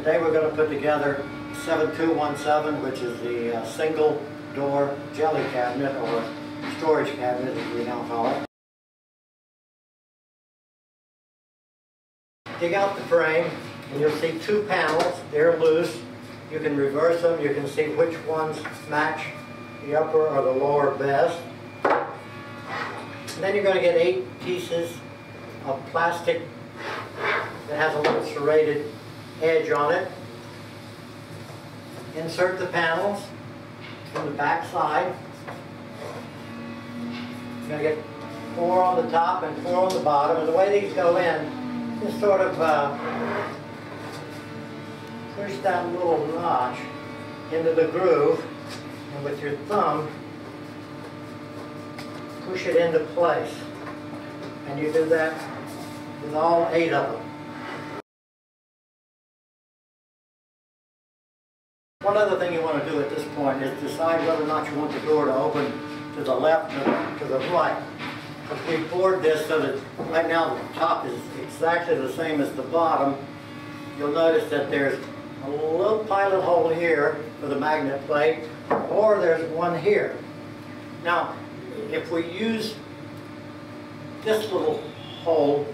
Today we're going to put together 7217, which is the single door jelly cabinet, or storage cabinet as we now call it. Dig out the frame and you'll see two panels. They're loose. You can reverse them. You can see which ones match the upper or the lower best. And then you're going to get 8 pieces of plastic that has a little serrated edge on it. Insert the panels from the back side. You're going to get 4 on the top and 4 on the bottom. And the way these go in, just sort of push that little notch into the groove, and with your thumb push it into place. And you do that with all 8 of them. One other thing you want to do at this point is decide whether or not you want the door to open to the left or to the right. Because we bored this so that right now the top is exactly the same as the bottom. You'll notice that there's a little pilot hole here for the magnet plate, or there's one here. Now, if we use this little hole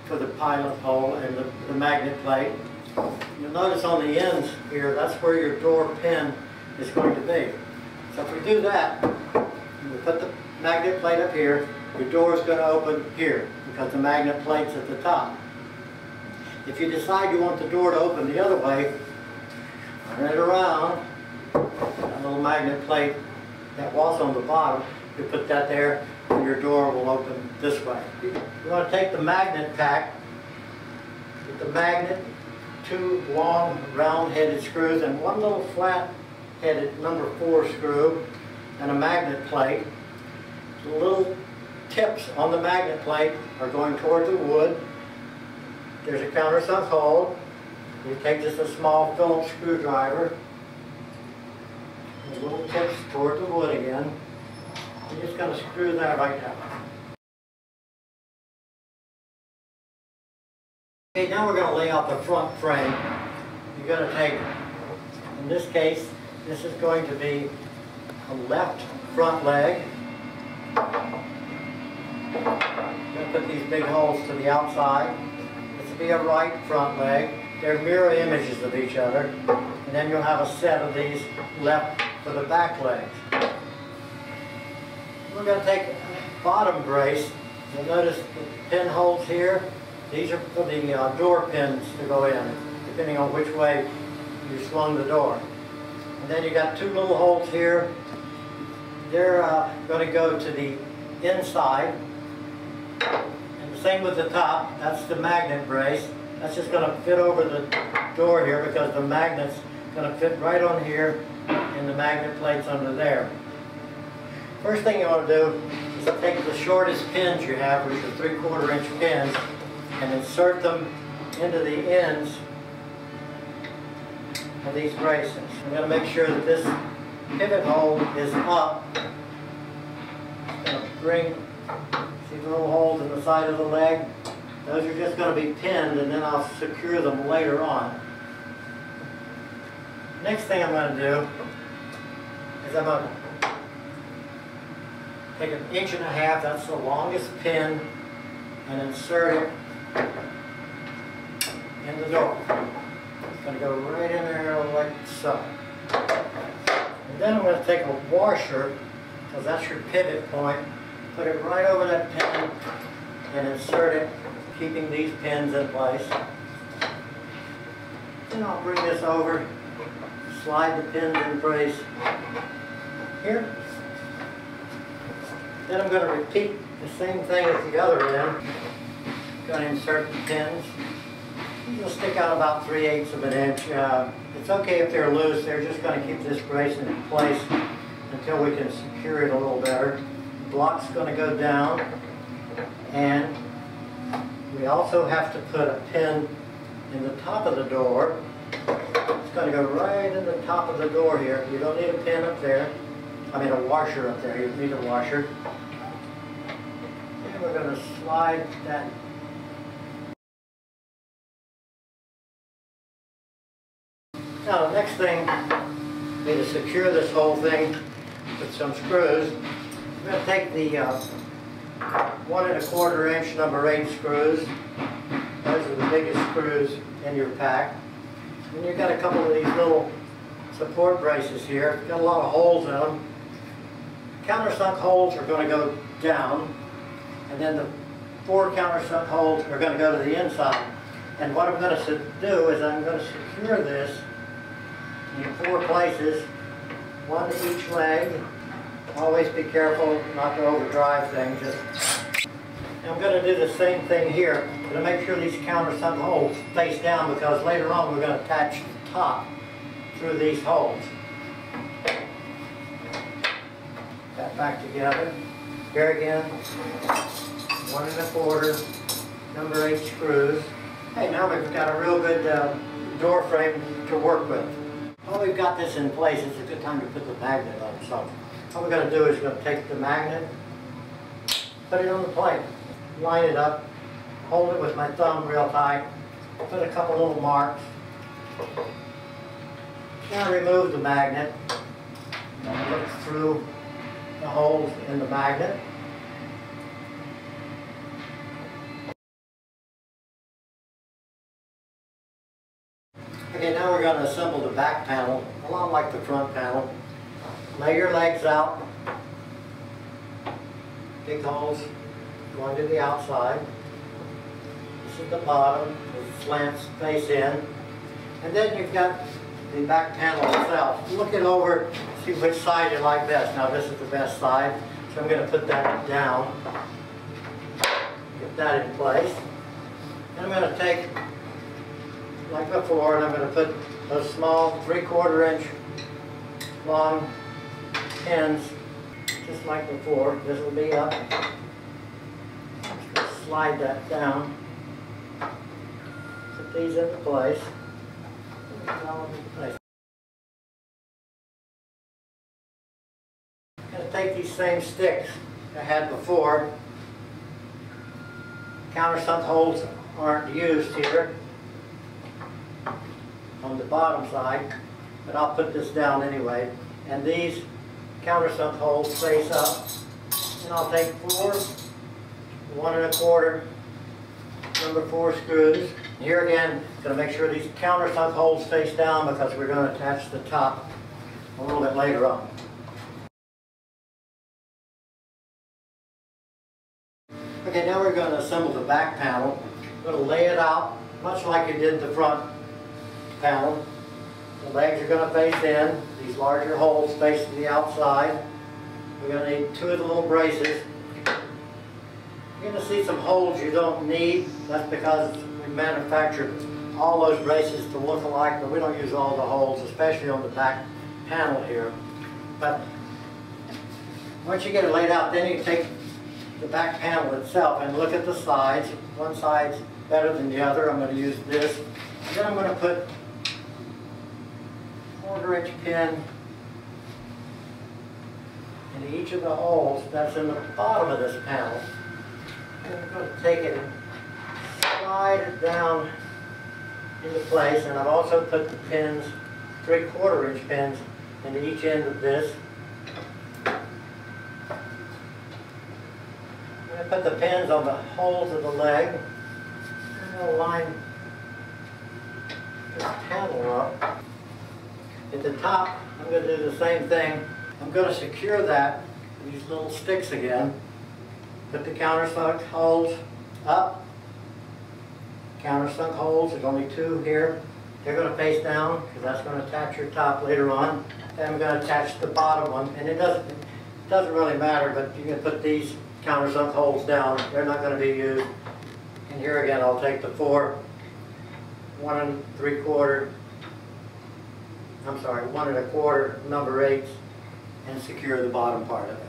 for the pilot hole and the magnet plate, you'll notice on the ends here, that's where your door pin is going to be. So if we do that, we put the magnet plate up here, your door is going to open here because the magnet plate's at the top. If you decide you want the door to open the other way, turn it around. That little magnet plate that was on the bottom, you put that there and your door will open this way. You want to take the magnet pack with the magnet, 2 long round-headed screws, and 1 little flat-headed number 4 screw, and a magnet plate. The little tips on the magnet plate are going toward the wood. There's a countersunk hole. You take just a small Phillips screwdriver, and the little tips toward the wood again. You're just going to screw that right down. Okay, now we're going to lay out the front frame. You're going to take, in this case, this is going to be a left front leg. You're going to put these big holes to the outside. This will be a right front leg. They're mirror images of each other. And then you'll have a set of these left for the back legs. We're going to take a bottom brace. You'll notice the pinholes here. These are for the door pins to go in, depending on which way you swung the door. And then you got 2 little holes here. They're going to go to the inside. And the same with the top. That's the magnet brace. That's just going to fit over the door here because the magnet's going to fit right on here and the magnet plate's under there. First thing you want to do is take the shortest pins you have, which are 3/4 inch pins, and insert them into the ends of these braces. I'm going to make sure that this pivot hole is up. I'm going to bring, see the little holes in the side of the leg? Those are just going to be pinned, and then I'll secure them later on. Next thing I'm going to do is I'm going to take 1.5 inches, that's the longest pin, and insert it in the door. It's going to go right in there like so. And then I'm going to take a washer, because that's your pivot point, put it right over that pin and insert it, keeping these pins in place. Then I'll bring this over, slide the pins in place here. Then I'm going to repeat the same thing at the other end. I'm going to insert the pins. They'll stick out about 3/8 of an inch. It's okay if they're loose. They're just going to keep this brace in place until we can secure it a little better. The block's going to go down, and we also have to put a pin in the top of the door. It's going to go right in the top of the door here. You don't need a pin up there. I mean a washer up there. You need a washer. And we're going to slide that next thing is to secure this whole thing with some screws. I'm going to take the 1 1/4 inch number 8 screws. Those are the biggest screws in your pack. And you've got a couple of these little support braces here. Got a lot of holes in them. Countersunk holes are going to go down, and then the 4 countersunk holes are going to go to the inside. And what I'm going to do is I'm going to secure this in 4 places, 1 to each leg. Always be careful not to overdrive things. I'm going to do the same thing here to make sure these countersunk holes face down, because later on we're going to attach the top through these holes. That back together. Here again, 1 1/4 number 8 screws. Hey, now we've got a real good door frame to work with. While we've got this in place, it's a good time to put the magnet on. So what we're going to do is we're going to take the magnet, put it on the plate, line it up, hold it with my thumb real tight, put a couple little marks. Now remove the magnet, and look through the holes in the magnet. Okay, now we're going to assemble the back panel, a lot like the front panel. Lay your legs out, big holes going to the outside. This is the bottom, the slants face in. And then you've got the back panel itself. Look it over, see which side you like best. Now this is the best side, so I'm going to put that down, get that in place. And I'm going to take, like before, and I'm going to put those small 3/4 inch long pins, just like before. This will be up. Just slide that down. Put these into place. I'm going to take these same sticks I had before. Countersunk holes aren't used here on the bottom side, but I'll put this down anyway. And these countersunk holes face up. And I'll take 4 1 1/4 number 4 screws. Here again, going to make sure these countersunk holes face down, because we're going to attach the top a little bit later on. Okay, now we're going to assemble the back panel. We're going to lay it out much like you did the front panel. The legs are going to face in. These larger holes face to the outside. We're going to need 2 of the little braces. You're going to see some holes you don't need. That's because we manufactured all those braces to look alike, but we don't use all the holes, especially on the back panel here. But once you get it laid out, then you take the back panel itself and look at the sides. One side's better than the other. I'm going to use this. And then I'm going to put 1/4 inch pin in each of the holes that's in the bottom of this panel. And I'm going to take it and slide it down into place. And I've also put the pins, 3/4 inch pins, into each end of this. I'm going to put the pins on the holes of the leg. I'm going to line this panel up. At the top, I'm going to do the same thing. I'm going to secure that with these little sticks again. Put the countersunk holes up. Countersunk holes, there's only 2 here. They're going to face down, because that's going to attach your top later on. Then I'm going to attach the bottom one, and it doesn't really matter, but you can put these countersunk holes down. They're not going to be used. And here again, I'll take the 4 1 1/4 number 8s and secure the bottom part of it.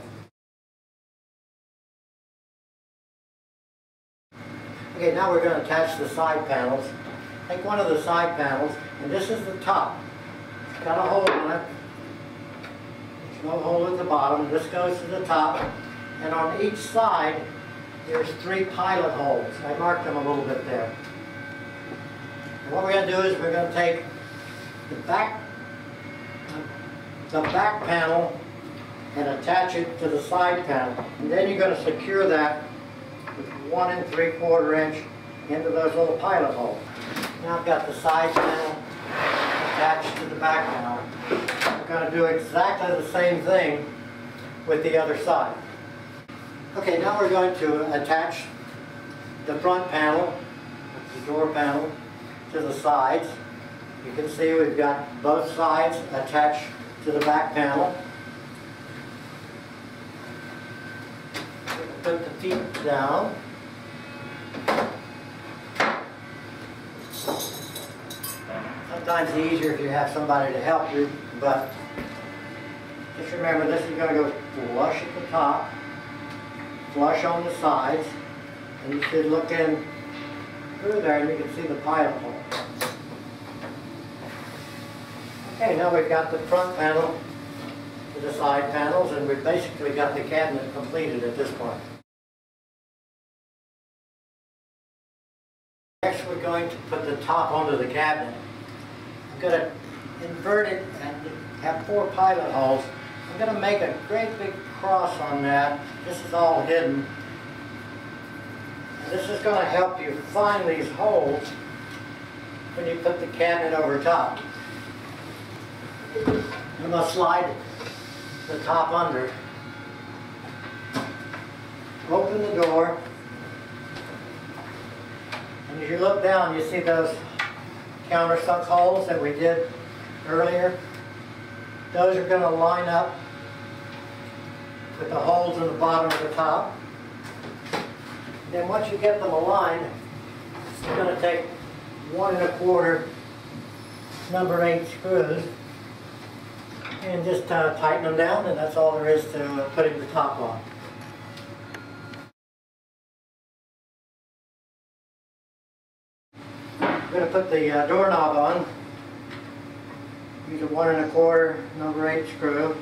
Okay, now we're going to attach the side panels. Take one of the side panels, and this is the top. It's got a hole in it. There's no hole at the bottom. This goes to the top. And on each side, there's 3 pilot holes. I marked them a little bit there. And what we're going to do is we're going to take the back the back panel and attach it to the side panel. And then you're going to secure that with 1 3/4 inch into those little pilot holes. Now I've got the side panel attached to the back panel. We're going to do exactly the same thing with the other side. Okay, now we're going to attach the front panel, the door panel, to the sides. You can see we've got both sides attached to the back panel. Put the feet down. Sometimes it's easier if you have somebody to help you, but just remember this is going to go flush at the top, flush on the sides, and you should look in through there and you can see the pilot hole. Okay, now we've got the front panel to the side panels, and we've basically got the cabinet completed at this point. Next we're going to put the top onto the cabinet. I'm going to invert it and have 4 pilot holes. I'm going to make a great big cross on that. This is all hidden. And this is going to help you find these holes when you put the cabinet over top. I'm going to slide the top under. Open the door. And as you look down, you see those countersunk holes that we did earlier. Those are going to line up with the holes in the bottom of the top. Then once you get them aligned, you're going to take 1 1/4 number 8 screws and just tighten them down, and that's all there is to putting the top on. I'm going to put the doorknob on. Use a 1 1/4 number 8 screw.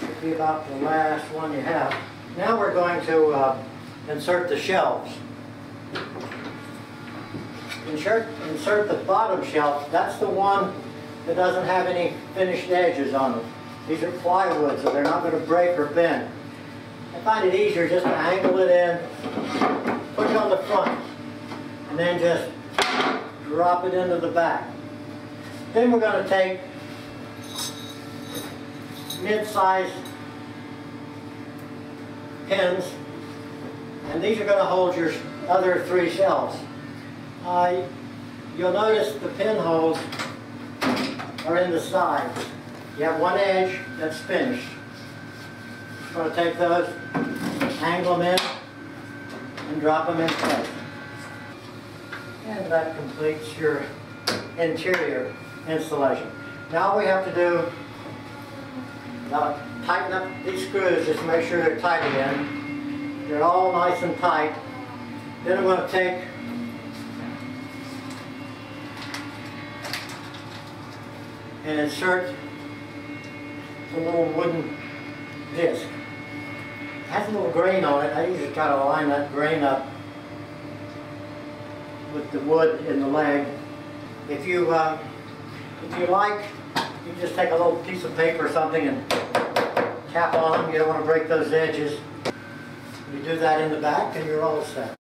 Should be about the last one you have. Now we're going to insert the shelves. Insert the bottom shelf. That's the one that doesn't have any finished edges on them. These are plywood, so they're not going to break or bend. I find it easier just to angle it in, put it on the front, and then just drop it into the back. Then we're going to take mid-sized pins, and these are going to hold your other 3 shelves. You'll notice the pinholes are in the sides. You have one edge that's finished. Just going to take those, angle them in, and drop them in place. And that completes your interior installation. Now all we have to do is tighten up these screws just to make sure they're tight again. They're all nice and tight. Then I'm going to take and insert the little wooden disc. It has a little grain on it. I usually try to line that grain up with the wood in the leg. If you like, you just take a little piece of paper or something and tap on them. You don't want to break those edges. You do that in the back and you're all set.